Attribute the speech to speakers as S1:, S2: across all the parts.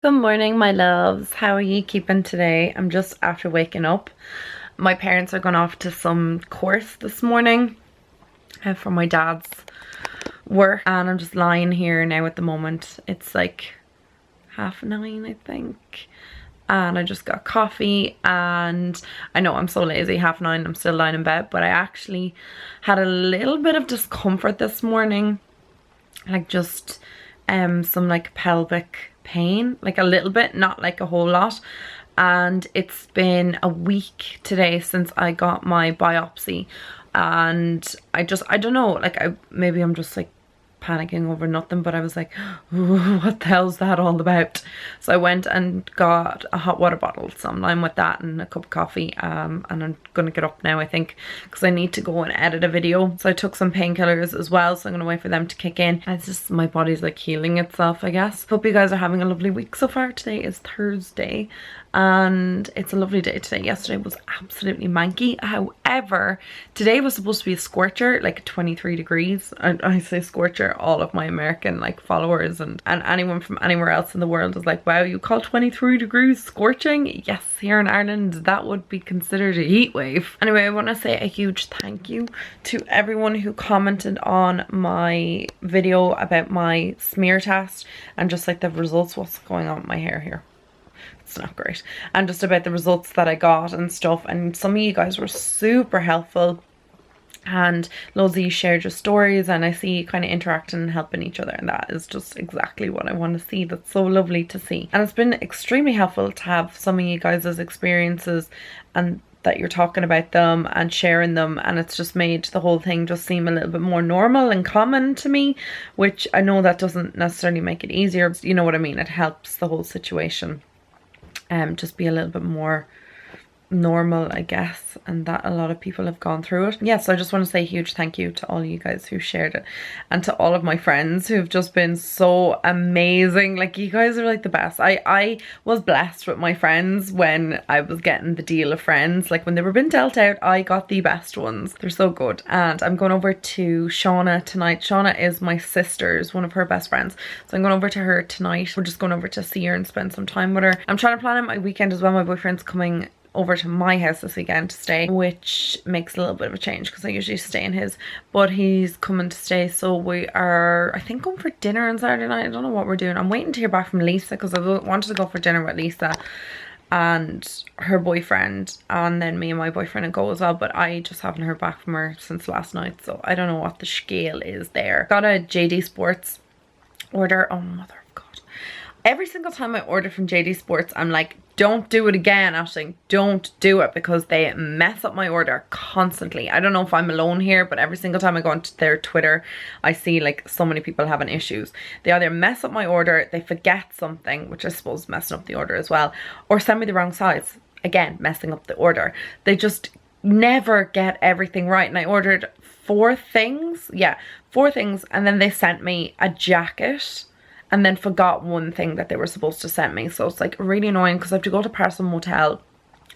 S1: Good morning, my loves. How are you keeping today? I'm just after waking up. My parents are going off to some course this morning for my dad's work, and I'm just lying here now at the moment. It's like 9:30, I think. And I just got coffee, and I know I'm so lazy, 9:30, I'm still lying in bed, but I actually had a little bit of discomfort this morning, like just some like pelvic pain, like a little bit, not like a whole lot. And it's been a week today since I got my biopsy, and I don't know, like maybe I'm just like panicking over nothing, but I was like, what the hell's that all about? So I went and got a hot water bottle, so I'm lying with that and a cup of coffee, and I'm gonna get up now, I think, because I need to go and edit a video. So I took some painkillers as well, so I'm gonna wait for them to kick in. It's just my body's like healing itself, I guess. Hope you guys are having a lovely week so far. Today is Thursday and it's a lovely day today. Yesterday was absolutely manky. However, today was supposed to be a scorcher, like 23 degrees. I say scorcher, all of my American like followers and anyone from anywhere else in the world is like, wow, you call 23 degrees scorching? Yes, here in Ireland that would be considered a heat wave. Anyway, I want to say a huge thank you to everyone who commented on my video about my smear test and just like the results. What's going on with my hair here? It's not great. And just about the results that I got and stuff, and some of you guys were super helpful, and loads of you shared your stories, and I see you kind of interacting and helping each other, and that is just exactly what I want to see. That's so lovely to see, and it's been extremely helpful to have some of you guys' experiences and that you're talking about them and sharing them, and it's just made the whole thing just seem a little bit more normal and common to me, which I know that doesn't necessarily make it easier, you know what I mean. It helps the whole situation just be a little bit more normal, I guess, and that a lot of people have gone through it. Yes, I just want to say a huge thank you to all you guys who shared it, and to all of my friends who've just been so amazing. Like, you guys are like the best. I was blessed with my friends when I was getting the deal of friends. Like, when they were being dealt out, I got the best ones. They're so good. And I'm going over to Shauna tonight. Shauna is my sister's, one of her best friends, so I'm going over to her tonight. We're just going over to see her and spend some time with her. I'm trying to plan out my weekend as well. My boyfriend's coming over to my house this weekend to stay, which makes a little bit of a change because I usually stay in his, but he's coming to stay, so we are, I think, going for dinner on Saturday night. I don't know what we're doing. I'm waiting to hear back from Lisa because I wanted to go for dinner with Lisa and her boyfriend, and then me and my boyfriend would go as well, but I just haven't heard back from her since last night, so I don't know what the scale is there. Got a JD Sports order. Oh, mother of God. Every single time I order from JD Sports, I'm like, don't do it again, Aisling. Don't do it, because they mess up my order constantly. I don't know if I'm alone here, but every single time I go onto their Twitter, I see like so many people having issues. They either mess up my order, they forget something, which I suppose is messing up the order as well, or send me the wrong size. Again, messing up the order. They just never get everything right. And I ordered 4 things. Yeah, 4 things. And then they sent me a jacket and then forgot one thing that they were supposed to send me. So it's like really annoying because I have to go to Parcel Motel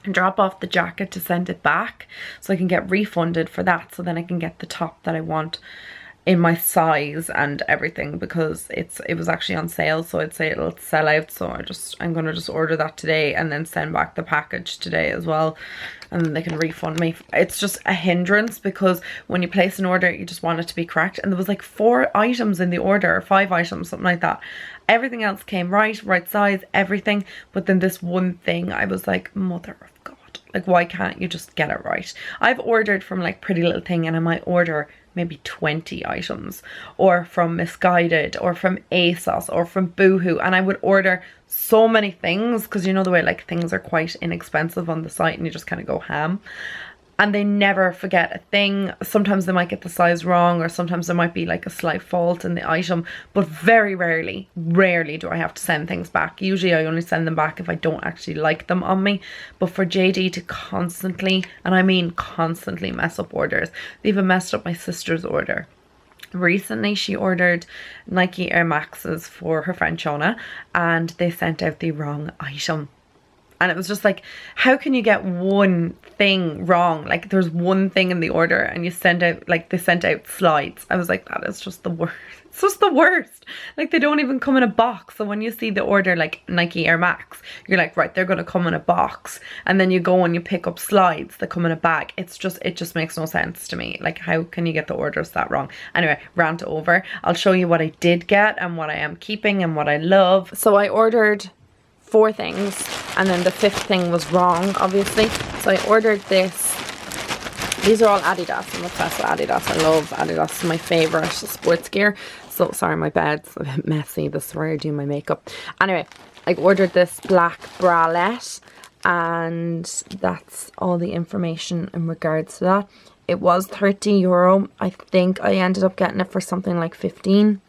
S1: and drop off the jacket to send it back so I can get refunded for that, so then I can get the top that I want in my size and everything, because it was actually on sale, so I'd say it'll sell out. So I'm gonna just order that today and then send back the package today as well, and then they can refund me. It's just a hindrance because when you place an order, you just want it to be correct, and there was like 4 items in the order, or 5 items, something like that. Everything else came right size, everything, but then this one thing, I was like, mother of God, like, why can't you just get it right? I've ordered from like Pretty Little Thing, and I might order maybe 20 items, or from Misguided, or from ASOS, or from Boohoo, and I would order so many things because you know the way like things are quite inexpensive on the site and you just kind of go ham, and they never forget a thing. Sometimes they might get the size wrong, or sometimes there might be like a slight fault in the item, but very rarely do I have to send things back. Usually I only send them back if I don't actually like them on me. But for JD to constantly, and I mean constantly, mess up orders, they even messed up my sister's order. Recently she ordered Nike Air Maxes for her friend Shauna, and they sent out the wrong item. And it was just like, how can you get one thing wrong? Like there's one thing in the order and you send out, like they sent out slides. I was like, that is just the worst. It's just the worst. Like they don't even come in a box. So when you see the order like Nike Air Max, you're like, right, they're going to come in a box. And then you go and you pick up slides that come in a bag. It just makes no sense to me. Like how can you get the orders that wrong? Anyway, rant over. I'll show you what I did get and what I am keeping and what I love. So I ordered 4 things and then the 5th thing was wrong, obviously. So I ordered this. These are all Adidas. I'm obsessed with Adidas. I love Adidas. It's my favourite sports gear. So, sorry, my bed's a bit messy. This is where I do my makeup. Anyway, I ordered this black bralette. And that's all the information in regards to that. It was €30. I think I ended up getting it for something like 15.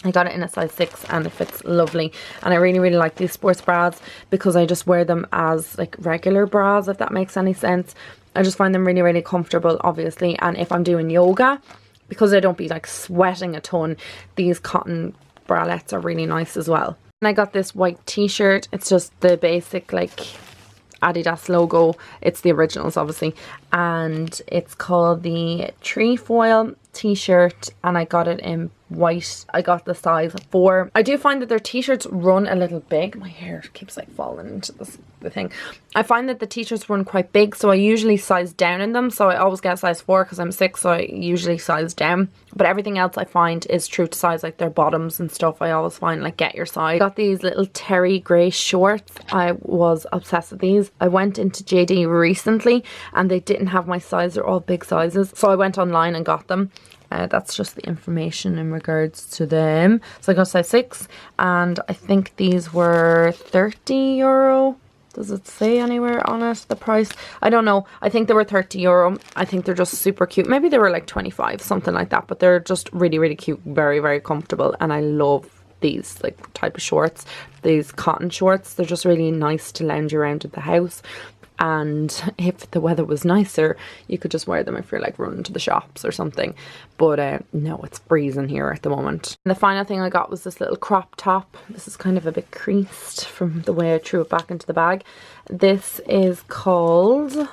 S1: I got it in a size 6 and it fits lovely. And I really, really like these sports bras because I just wear them as like regular bras, if that makes any sense. I just find them really, really comfortable, obviously. And if I'm doing yoga, because I don't be like sweating a ton, these cotton bralettes are really nice as well. And I got this white t-shirt. It's just the basic like Adidas logo. It's the originals, obviously. And it's called the Trefoil t-shirt and I got it in white. I got the size 4. I do find that their t-shirts run a little big. My hair keeps like falling into the thing. I find that the t-shirts run quite big, so I usually size down in them. So I always get size 4 because I'm 6, so I usually size down. But everything else I find is true to size, like their bottoms and stuff. I always find like get your size. I got these little terry grey shorts. I was obsessed with these. I went into JD recently and they didn't have my size. They're all big sizes. So I went online and got them. That's just the information in regards to them. So I got size 6 and I think these were €30. Does it say anywhere on it the price? I don't know. I think they were €30. I think they're just super cute. Maybe they were like 25, something like that. But they're just really, really cute. Very, very comfortable. And I love these like type of shorts. These cotton shorts. They're just really nice to lounge around at the house. And if the weather was nicer, you could just wear them if you're like running to the shops or something. But no, it's freezing here at the moment. And the final thing I got was this little crop top. This is kind of a bit creased from the way I threw it back into the bag. This is called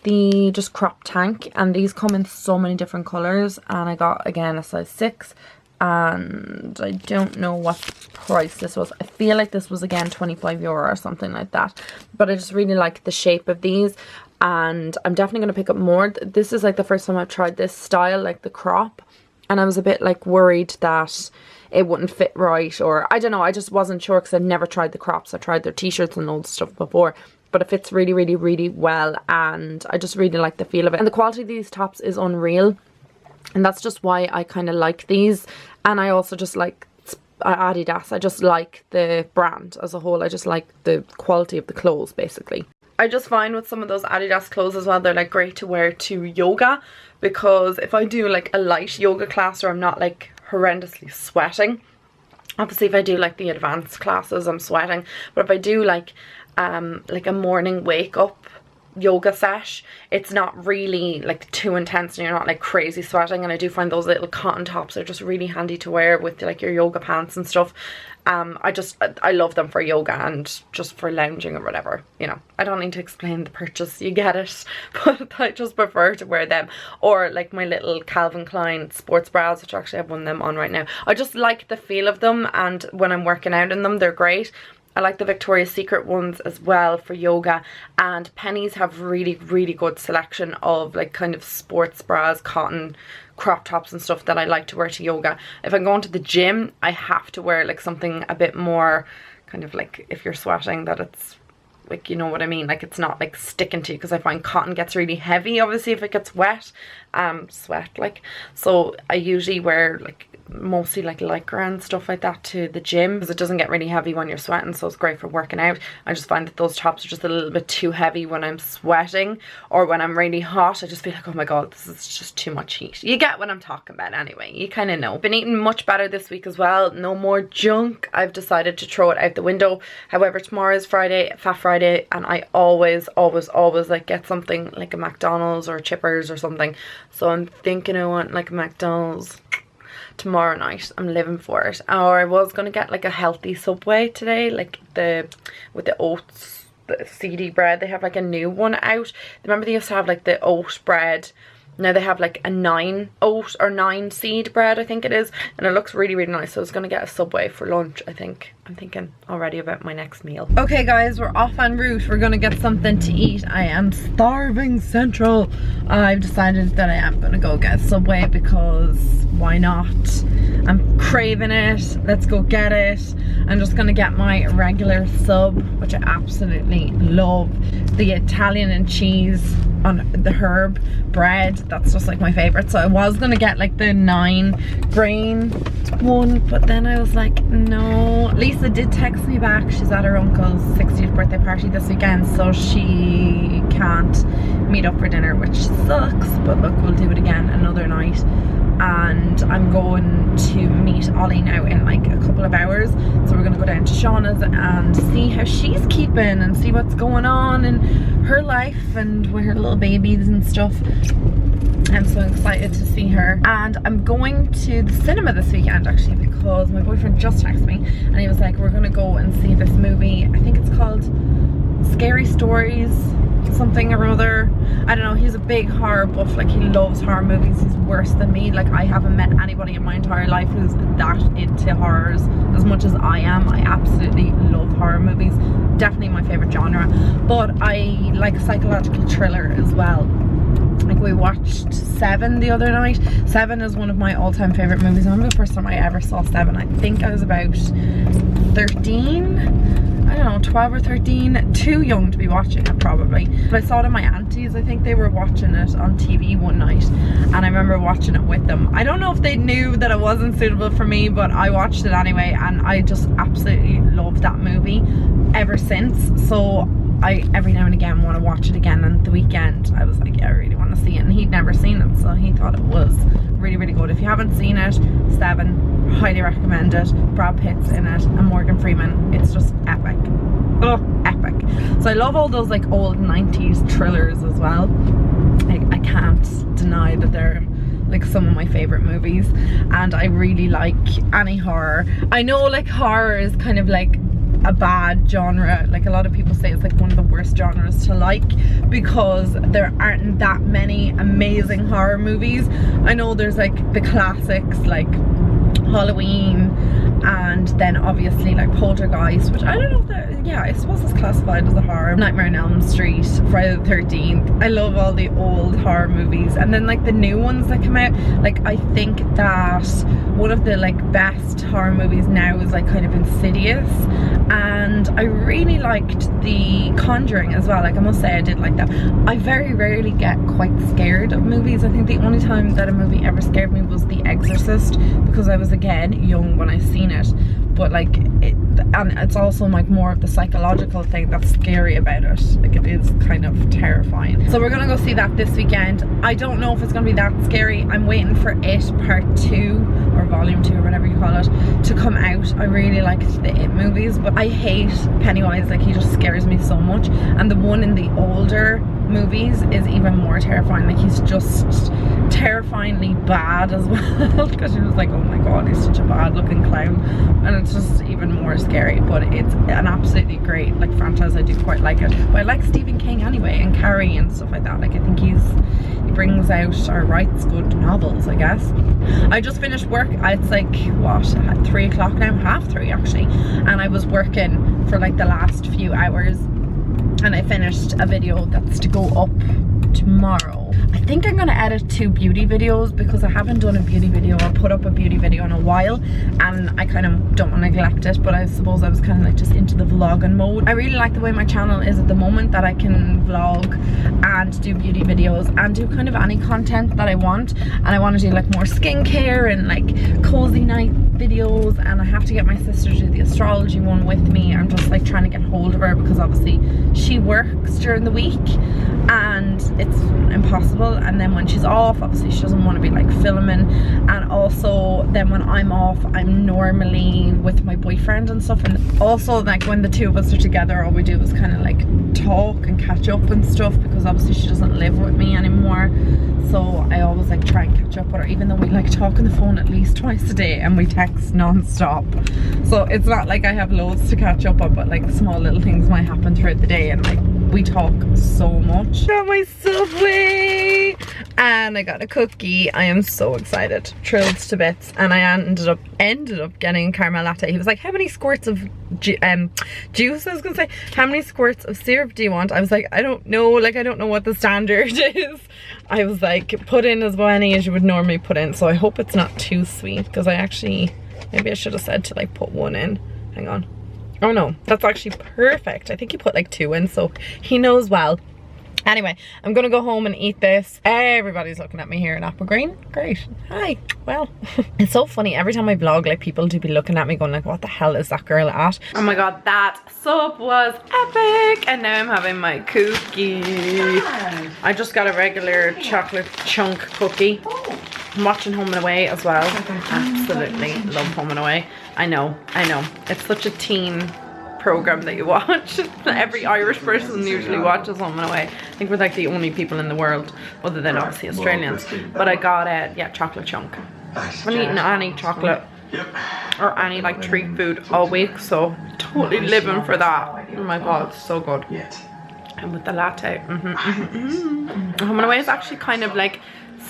S1: the just crop tank. And these come in so many different colours. And I got, again, a size 6. And I don't know what price this was. I feel like this was again €25 or something like that. But I just really like the shape of these. And I'm definitely going to pick up more. This is like the first time I've tried this style, like the crop. And I was a bit like worried that it wouldn't fit right. Or I don't know, I just wasn't sure because I've never tried the crops. I tried their t-shirts and old stuff before. But it fits really, really, really well. And I just really like the feel of it. And the quality of these tops is unreal. And that's just why I kind of like these. And I also just like Adidas. I just like the brand as a whole. I just like the quality of the clothes, basically. I just find with some of those Adidas clothes as well, they're like great to wear to yoga. Because if I do like a light yoga class or I'm not like horrendously sweating. Obviously if I do like the advanced classes, I'm sweating. But if I do like a morning wake up yoga sesh, it's not really like too intense and you're not like crazy sweating. And I do find those little cotton tops are just really handy to wear with like your yoga pants and stuff. I love them for yoga and just for lounging or whatever, you know. I don't need to explain the purchase, you get it. But I just prefer to wear them. Or like my little Calvin Klein sports bras, which actually I have one of them on right now. I just like the feel of them, and when I'm working out in them, they're great. I like the Victoria's Secret ones as well for yoga, and Penny's have really, really good selection of like kind of sports bras, cotton crop tops and stuff that I like to wear to yoga. If I'm going to the gym, I have to wear like something a bit more kind of like, if you're sweating, that it's like, you know what I mean, like it's not like sticking to you, because I find cotton gets really heavy obviously if it gets wet, sweat like. So I usually wear like mostly like lycra and stuff like that to the gym, because it doesn't get really heavy when you're sweating, so it's great for working out. I just find that those tops are just a little bit too heavy when I'm sweating, or when I'm really hot. I just feel like, oh my god, this is just too much heat. You get what I'm talking about anyway, you kind of know. Been eating much better this week as well. No more junk. I've decided to throw it out the window. However, tomorrow is Friday, Fat Friday, and I always like get something like a McDonald's or Chippers or something. So I'm thinking I want like a McDonald's tomorrow night. I'm living for it. Or I was gonna get like a healthy Subway today, like with the oats the seedy bread. They have like a new one out. Remember they used to have like the oat bread. Now they have like a 9 oat or 9 seed bread, I think it is, and it looks really, really nice. So I was gonna get a Subway for lunch, I think. I'm thinking already about my next meal. Okay guys, we're off en route. We're gonna get something to eat. I am starving central. I've decided that I am gonna go get Subway because why not? I'm craving it. Let's go get it. I'm just gonna get my regular sub, which I absolutely love. The Italian and cheese on the herb bread, that's just like my favorite. So I was gonna get like the 9 grain one, but then I was like, no. Lisa did text me back. She's at her uncle's 60th birthday party this weekend, so she can't meet up for dinner, which sucks, but look, we'll do it again another night. And I'm going to meet Ollie now in like a couple of hours, so we're gonna go down to Shauna's and see how she's keeping and see what's going on in her life and with her little babies and stuff. I'm so excited to see her. And I'm going to the cinema this weekend actually, because my boyfriend just texted me and he was like, we're gonna go and see this movie. I think it's called Scary Stories something or other. I don't know, he's a big horror buff, like he loves horror movies. He's worse than me. Like I haven't met anybody in my entire life who's that into horrors as much as I am. I absolutely love horror movies, definitely my favorite genre, but I like psychological thriller as well. Like we watched Seven the other night. Seven is one of my all-time favorite movies. I remember the first time I ever saw Seven, I think I was about 13, I don't know, 12 or 13, too young to be watching it probably. But I saw it at my auntie's, I think they were watching it on TV one night, and I remember watching it with them. I don't know if they knew that it wasn't suitable for me, but I watched it anyway, and I just absolutely loved that movie ever since. So I every now and again want to watch it again, and the weekend I was like, yeah, I really want to see it, and he'd never seen it, so he thought it was really, really good. If you haven't seen it, Seven, highly recommend it. Brad Pitt's in it and Morgan Freeman. It's just epic. Oh, epic. So I love all those like old 90s thrillers as well. I can't deny that they're like some of my favorite movies, and I really like any horror. I know like horror is kind of like a bad genre. Like a lot of people say it's like one of the worst genres to like because there aren't that many amazing horror movies. I know there's like the classics like Halloween, and then obviously like Poltergeist, which I don't know if that, yeah, I suppose it's classified as a horror. Nightmare on Elm Street, Friday the 13th. I love all the old horror movies, and then like the new ones that come out. Like I think that one of the like best horror movies now is like kind of Insidious, and I really liked The Conjuring as well. Like I must say I did like that. I very rarely get quite scared of movies. I think the only time that a movie ever scared me was The Exorcist, because I was again young when I seen it, but like and it's also like more of the psychological thing that's scary about it. Like it is kind of terrifying. So we're gonna go see that this weekend. I don't know if it's gonna be that scary. I'm waiting for It Part 2 or Volume 2 or whatever you call it to come out. I really liked the It movies, but I hate Pennywise. Like he just scares me so much, and the one in the older movies is even more terrifying. Like he's just terrifyingly bad as well, because you're just like, oh my god, he's such a bad looking clown, and it's just even more scary. But it's an absolutely great like franchise. I do quite like it, but I like Stephen King anyway, and Carrie and stuff like that. Like I think he brings out or writes good novels, I guess. I just finished work. It's like what, 3 o'clock now, 3:30 actually, and I was working for like the last few hours, and I finished a video that's to go up tomorrow. I think I'm gonna edit 2 beauty videos because I haven't done a beauty video or put up a beauty video in a while, and I kind of don't want to neglect it, but I suppose I was kind of like just into the vlogging mode. I really like the way my channel is at the moment, that I can vlog and do beauty videos and do kind of any content that I want, and I want to do like more skincare and like cozy night videos, and I have to get my sister to do the astrology one with me. I'm just like trying to get hold of her because obviously she works during the week and it's impossible, and then when she's off obviously she doesn't want to be like filming, and also then when I'm off I'm normally with my boyfriend and stuff, and also like when the two of us are together all we do is kind of like talk and catch up and stuff, because obviously she doesn't live with me anymore, so I always like try and catch up with her, even though we like talk on the phone at least twice a day and we text non-stop. So it's not like I have loads to catch up on, but but like small little things might happen throughout the day, and like we talk so much. Got my Subway and I got a cookie. I am so excited, thrilled to bits. And I ended up getting caramel latte. He was like, how many squirts of juice, I was gonna say, how many squirts of syrup do you want? I was like, I don't know, like I don't know what the standard is. I was like, put in as many as you would normally put in, so I hope it's not too sweet, because I actually, maybe I should have said to like put one in. Hang on. Oh no, that's actually perfect. I think he put like 2 in, so he knows well. Anyway, I'm gonna go home and eat this. Everybody's looking at me here in Apple Green. Great. Hi. Well, it's so funny. Every time I vlog, like people do be looking at me going like, what the hell is that girl at? Oh my god, that sub was epic. And now I'm having my cookie. I just got a regular chocolate chunk cookie. I'm watching Home and Away as well. Absolutely love Home and Away. I know. It's such a teen program that you watch. Every Irish person usually watches Home and Away. I think we're like the only people in the world, other than obviously Australians. But I got it, yeah, chocolate chunk. I've been eating any chocolate or any like treat food all week, so totally living for that. Oh my god, it's so good. And with the latte. Home and Away is actually kind of like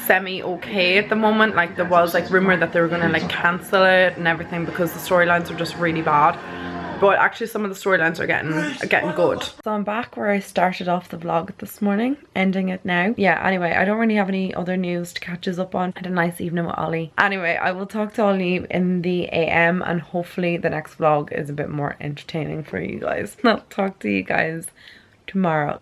S1: semi-okay at the moment. Like there was like rumor that they were gonna like cancel it and everything because the storylines are just really bad. But actually some of the storylines are getting good. So I'm back where I started off the vlog this morning, ending it now. Yeah, anyway, I don't really have any other news to catch us up on. I had a nice evening with Ollie. Anyway, I will talk to Ollie in the AM, and hopefully the next vlog is a bit more entertaining for you guys. I'll talk to you guys tomorrow.